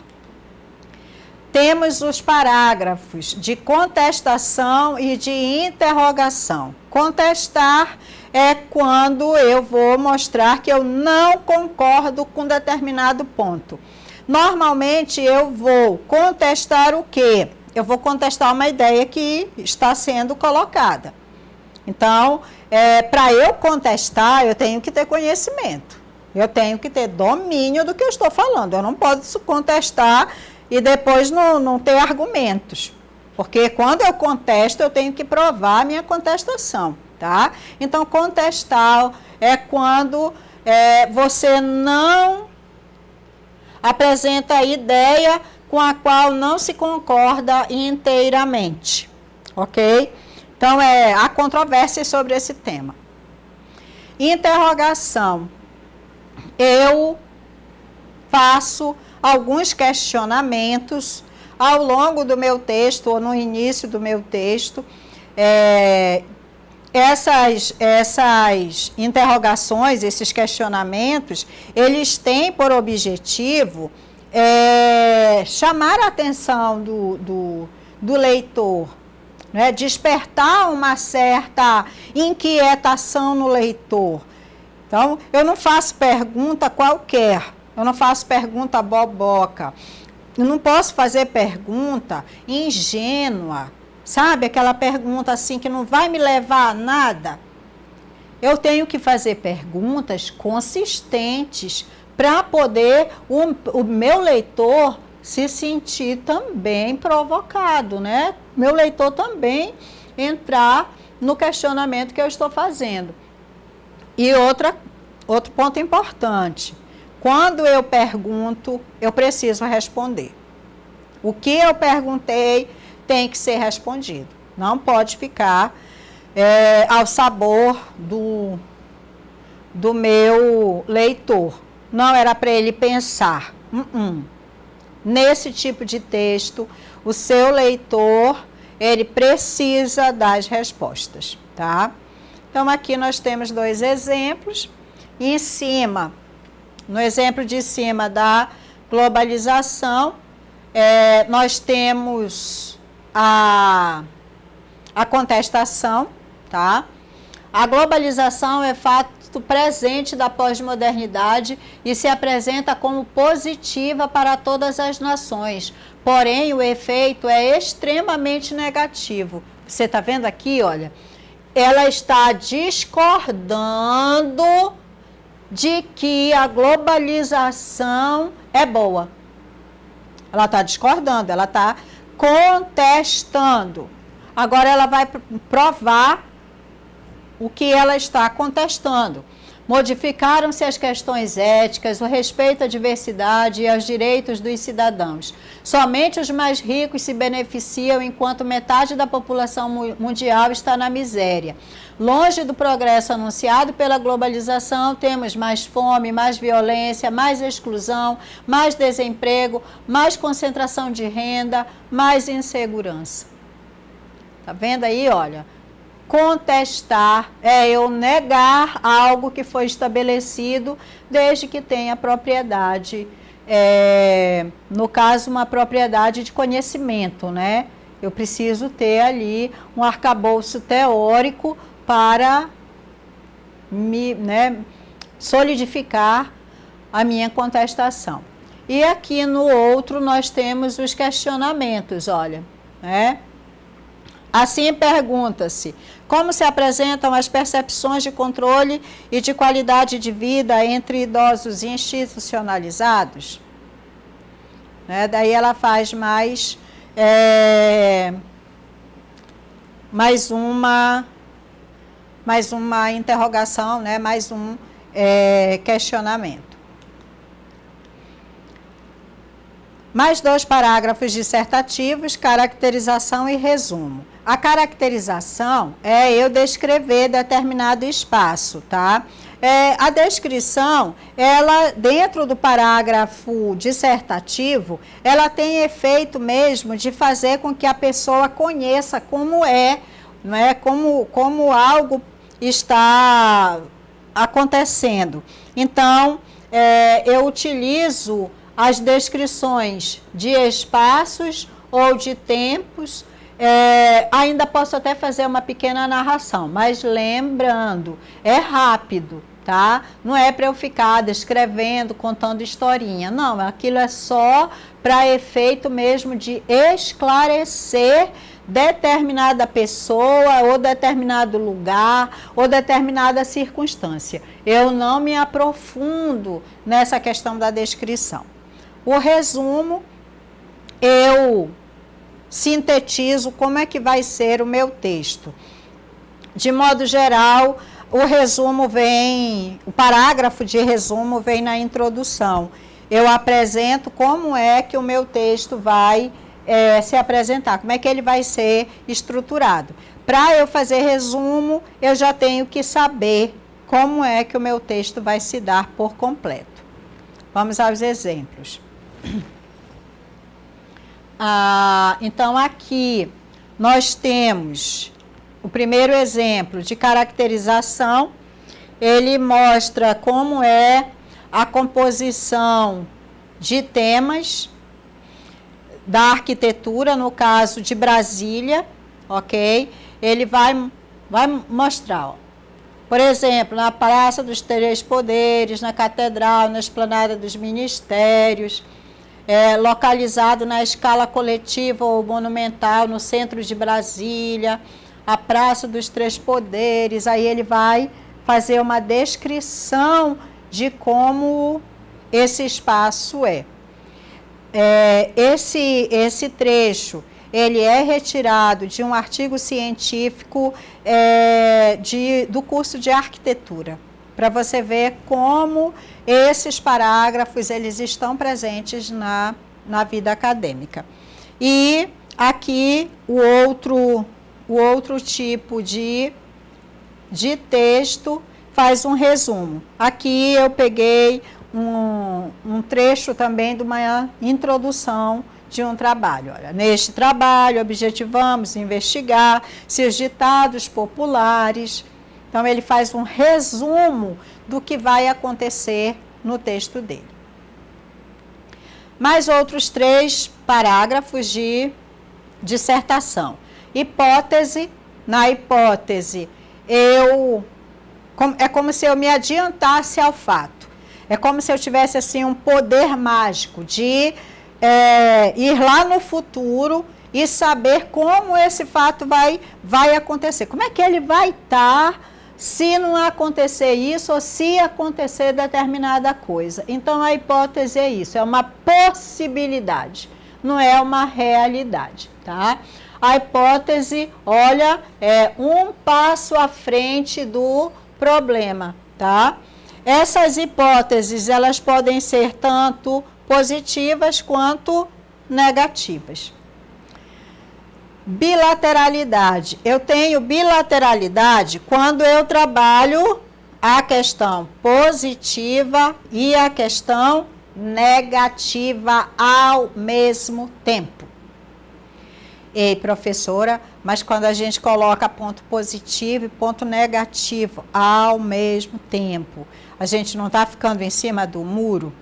S1: Temos os parágrafos de contestação e de interrogação. Contestar é quando eu vou mostrar que eu não concordo com determinado ponto. Normalmente eu vou contestar o quê? Eu vou contestar uma ideia que está sendo colocada. Então, para eu contestar, eu tenho que ter conhecimento. Eu tenho que ter domínio do que eu estou falando. Eu não posso contestar e depois não ter argumentos. Porque quando eu contesto, eu tenho que provar a minha contestação, tá? Então, contestar é quando você não apresenta a ideia com a qual não se concorda inteiramente, ok? Então, há controvérsia sobre esse tema. Interrogação. Eu faço alguns questionamentos ao longo do meu texto ou no início do meu texto. Essas interrogações, esses questionamentos, eles têm por objetivo chamar a atenção do leitor, né? Despertar uma certa inquietação no leitor. Então, eu não faço pergunta qualquer, eu não faço pergunta boboca, eu não posso fazer pergunta ingênua, sabe? Aquela pergunta assim que não vai me levar a nada. Eu tenho que fazer perguntas consistentes para poder o meu leitor se sentir também provocado, né? Meu leitor também entrar no questionamento que eu estou fazendo. E outro ponto importante, quando eu pergunto, eu preciso responder. O que eu perguntei tem que ser respondido. Não pode ficar ao sabor do meu leitor. Não era para ele pensar. Nesse tipo de texto, o seu leitor, ele precisa das respostas, tá? Então, aqui nós temos 2 exemplos. Em cima, no exemplo de cima da globalização, nós temos a contestação, tá? A globalização é fato presente da pós-modernidade e se apresenta como positiva para todas as nações. Porém, o efeito é extremamente negativo. Você está vendo aqui, olha, ela está discordando de que a globalização é boa. Ela está discordando, ela está contestando. Agora ela vai provar o que ela está contestando. Modificaram-se as questões éticas, o respeito à diversidade e aos direitos dos cidadãos. Somente os mais ricos se beneficiam, enquanto metade da população mundial está na miséria. Longe do progresso anunciado pela globalização, temos mais fome, mais violência, mais exclusão, mais desemprego, mais concentração de renda, mais insegurança. Tá vendo aí, olha? Contestar é eu negar algo que foi estabelecido desde que tenha propriedade, no caso, uma propriedade de conhecimento, né? Eu preciso ter ali um arcabouço teórico para solidificar a minha contestação. E aqui no outro nós temos os questionamentos, olha, né? Assim pergunta-se, como se apresentam as percepções de controle e de qualidade de vida entre idosos institucionalizados? Daí ela faz mais uma interrogação, né? Mais um questionamento. Mais 2 parágrafos dissertativos, caracterização e resumo. A caracterização é eu descrever determinado espaço, tá? A descrição, ela, dentro do parágrafo dissertativo, ela tem efeito mesmo de fazer com que a pessoa conheça como não é? Como algo está acontecendo. Então, eu utilizo as descrições de espaços ou de tempos, ainda posso até fazer uma pequena narração, mas lembrando, é rápido, tá? Não é para eu ficar descrevendo, contando historinha, não, aquilo é só para efeito mesmo de esclarecer determinada pessoa, ou determinado lugar, ou determinada circunstância. Eu não me aprofundo nessa questão da descrição. O resumo, eu sintetizo como é que vai ser o meu texto. De modo geral, o parágrafo de resumo vem na introdução. Eu apresento como é que o meu texto vai se apresentar, como é que ele vai ser estruturado. Para eu fazer resumo, eu já tenho que saber como é que o meu texto vai se dar por completo. Vamos aos exemplos. Então, aqui nós temos o primeiro exemplo de caracterização. Ele mostra como é a composição de temas da arquitetura, no caso de Brasília, ok? Ele vai mostrar, ó. Por exemplo, na Praça dos Três Poderes, na Catedral, na Esplanada dos Ministérios, localizado na escala coletiva ou monumental no centro de Brasília, a Praça dos Três Poderes. Aí ele vai fazer uma descrição de como esse espaço é. esse trecho, ele é retirado de um artigo científico do curso de arquitetura, para você ver como esses parágrafos eles estão presentes na vida acadêmica. E aqui o outro tipo de texto faz um resumo. Aqui eu peguei um trecho também de uma introdução de um trabalho. Olha, neste trabalho, objetivamos investigar se os ditados populares. Então, ele faz um resumo do que vai acontecer no texto dele. Mais outros 3 parágrafos de dissertação. Hipótese. Na hipótese, é como se eu me adiantasse ao fato. É como se eu tivesse assim um poder mágico de ir lá no futuro e saber como esse fato vai acontecer. Como é que ele vai estar se não acontecer isso ou se acontecer determinada coisa. Então, a hipótese é isso, é uma possibilidade, não é uma realidade, tá? A hipótese, olha, é um passo à frente do problema, tá? Essas hipóteses, elas podem ser tanto positivas quanto negativas. Bilateralidade. Eu tenho bilateralidade quando eu trabalho a questão positiva e a questão negativa ao mesmo tempo. Ei, professora, mas quando a gente coloca ponto positivo e ponto negativo ao mesmo tempo, a gente não está ficando em cima do muro?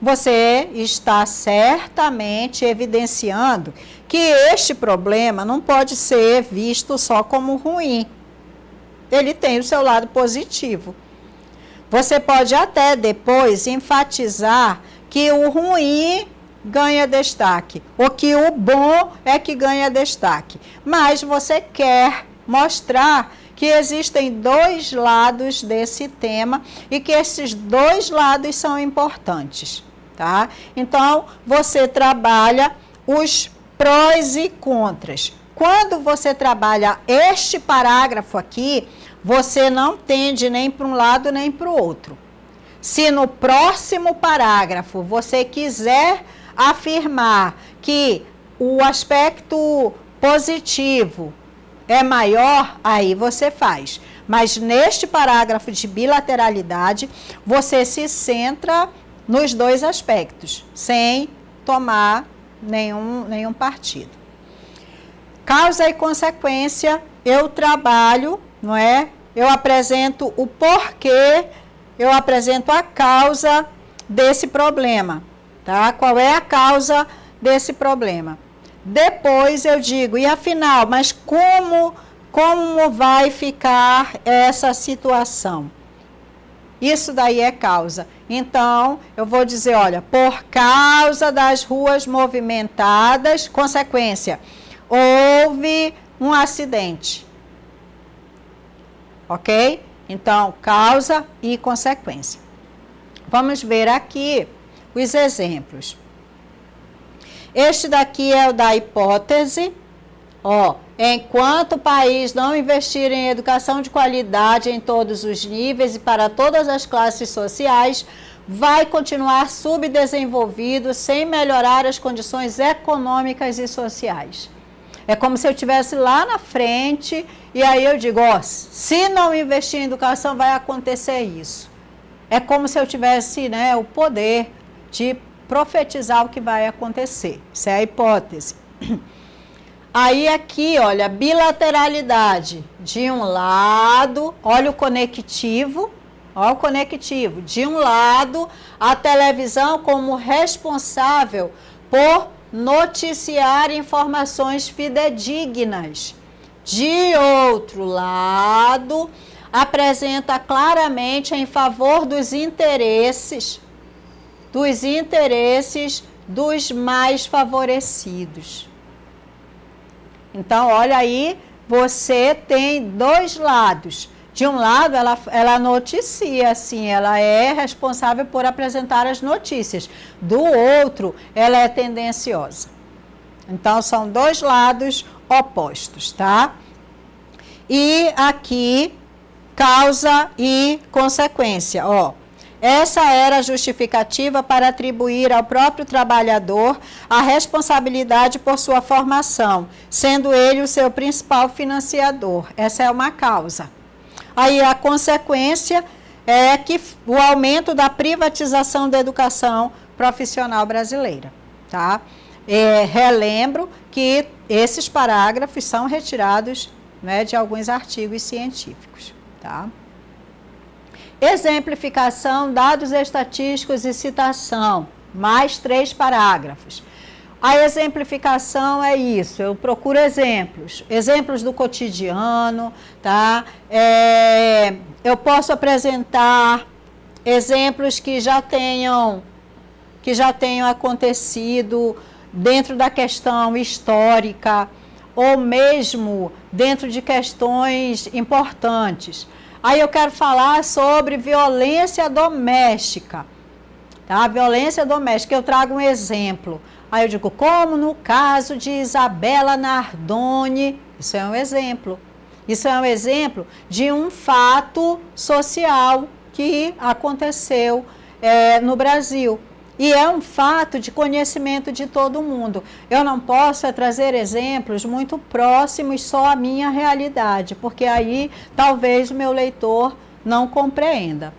S1: Você está certamente evidenciando que este problema não pode ser visto só como ruim. Ele tem o seu lado positivo. Você pode até depois enfatizar que o ruim ganha destaque, ou que o bom é que ganha destaque. Mas você quer mostrar que existem 2 lados desse tema e que esses 2 lados são importantes. Tá? Então, você trabalha os prós e contras. Quando você trabalha este parágrafo aqui, você não tende nem para um lado nem para o outro. Se no próximo parágrafo você quiser afirmar que o aspecto positivo é maior, aí você faz. Mas neste parágrafo de bilateralidade, você se centra nos 2 aspectos, sem tomar nenhum partido. Causa e consequência, eu trabalho, não é? Eu apresento o porquê, eu apresento a causa desse problema, tá? Qual é a causa desse problema? Depois eu digo, e afinal, mas como vai ficar essa situação? Isso daí é causa. Então, eu vou dizer, olha, por causa das ruas movimentadas, consequência, houve um acidente. Ok? Então, causa e consequência. Vamos ver aqui os exemplos. Este daqui é o da hipótese. Ó, enquanto o país não investir em educação de qualidade em todos os níveis e para todas as classes sociais, vai continuar subdesenvolvido sem melhorar as condições econômicas e sociais. É como se eu estivesse lá na frente e aí eu digo, ó, se não investir em educação vai acontecer isso. É como se eu tivesse, né, o poder de profetizar o que vai acontecer. Isso é a hipótese. Aí aqui, olha, bilateralidade. De um lado, olha o conectivo, olha o conectivo. De um lado, a televisão como responsável por noticiar informações fidedignas. De outro lado, apresenta claramente em favor dos interesses dos mais favorecidos. Então, olha aí, você tem 2 lados. De um lado, ela noticia, assim, ela é responsável por apresentar as notícias. Do outro, ela é tendenciosa. Então, são dois lados opostos, tá? E aqui, causa e consequência, ó. Essa era a justificativa para atribuir ao próprio trabalhador a responsabilidade por sua formação, sendo ele o seu principal financiador. Essa é uma causa. Aí a consequência é que o aumento da privatização da educação profissional brasileira, tá? Relembro que esses parágrafos são retirados, né, de alguns artigos científicos, tá? Exemplificação, dados estatísticos e citação, mais 3 parágrafos. A exemplificação é isso, eu procuro exemplos do cotidiano, tá? Eu posso apresentar exemplos que já tenham acontecido dentro da questão histórica, ou mesmo dentro de questões importantes. Aí eu quero falar sobre violência doméstica, tá? Violência doméstica, eu trago um exemplo. Aí eu digo, como no caso de Isabela Nardoni, isso é um exemplo. Isso é um exemplo de um fato social que aconteceu no Brasil. E é um fato de conhecimento de todo mundo. Eu não posso trazer exemplos muito próximos só à minha realidade, porque aí talvez o meu leitor não compreenda.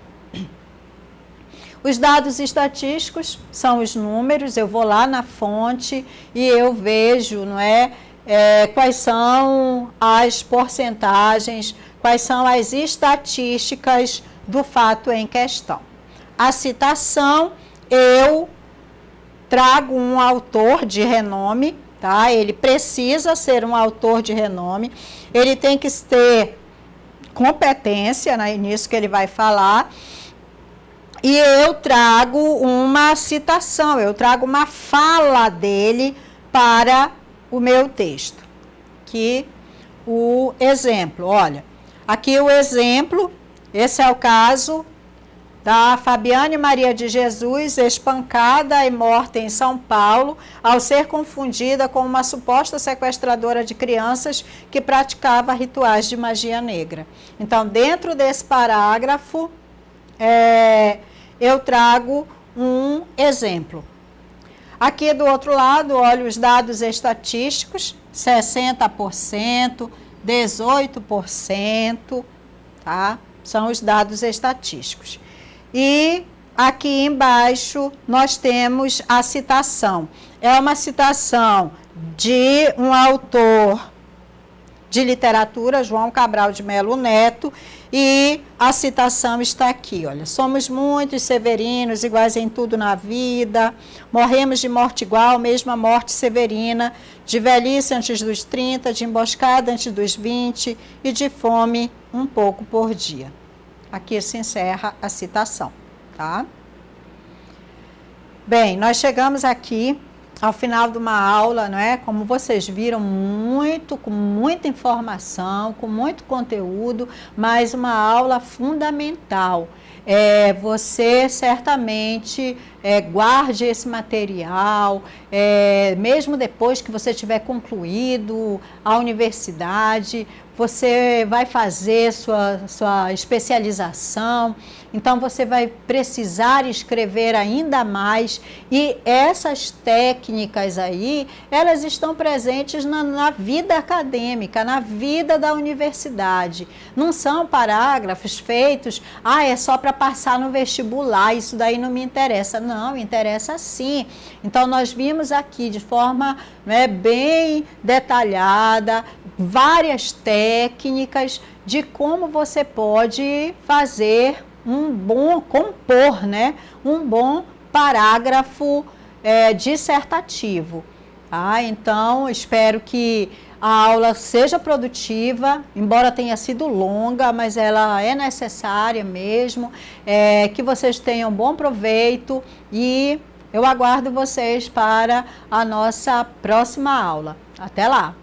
S1: Os dados estatísticos são os números, eu vou lá na fonte e eu vejo, não é, quais são as porcentagens, quais são as estatísticas do fato em questão. A citação, eu trago um autor de renome, tá? Ele precisa ser um autor de renome, ele tem que ter competência, né, nisso que ele vai falar, e eu trago uma citação, eu trago uma fala dele para o meu texto. Aqui o exemplo, olha, aqui o exemplo, esse é o caso da Fabiane Maria de Jesus, espancada e morta em São Paulo, ao ser confundida com uma suposta sequestradora de crianças que praticava rituais de magia negra. Então, dentro desse parágrafo, eu trago um exemplo. Aqui do outro lado, olha os dados estatísticos, 60%, 18%, tá? São os dados estatísticos. E aqui embaixo nós temos a citação. É uma citação de um autor de literatura, João Cabral de Melo Neto, e a citação está aqui, olha. Somos muitos severinos, iguais em tudo na vida, morremos de morte igual, mesma morte severina, de velhice antes dos 30, de emboscada antes dos 20 e de fome um pouco por dia. Aqui se encerra a citação, tá? Bem, nós chegamos aqui ao final de uma aula, não é? Como vocês viram, com muita informação, com muito conteúdo, mas uma aula fundamental. Você certamente guarde esse material, mesmo depois que você tiver concluído a universidade, você vai fazer sua especialização, então você vai precisar escrever ainda mais, e essas técnicas aí, elas estão presentes na vida acadêmica, na vida da universidade. Não são parágrafos feitos, é só para passar no vestibular, isso daí não me interessa. Não, interessa sim. Então nós vimos aqui de forma, né, bem detalhada, várias técnicas de como você pode fazer compor, né, um bom parágrafo dissertativo. Então, espero que a aula seja produtiva, embora tenha sido longa, mas ela é necessária mesmo, que vocês tenham bom proveito e eu aguardo vocês para a nossa próxima aula. Até lá!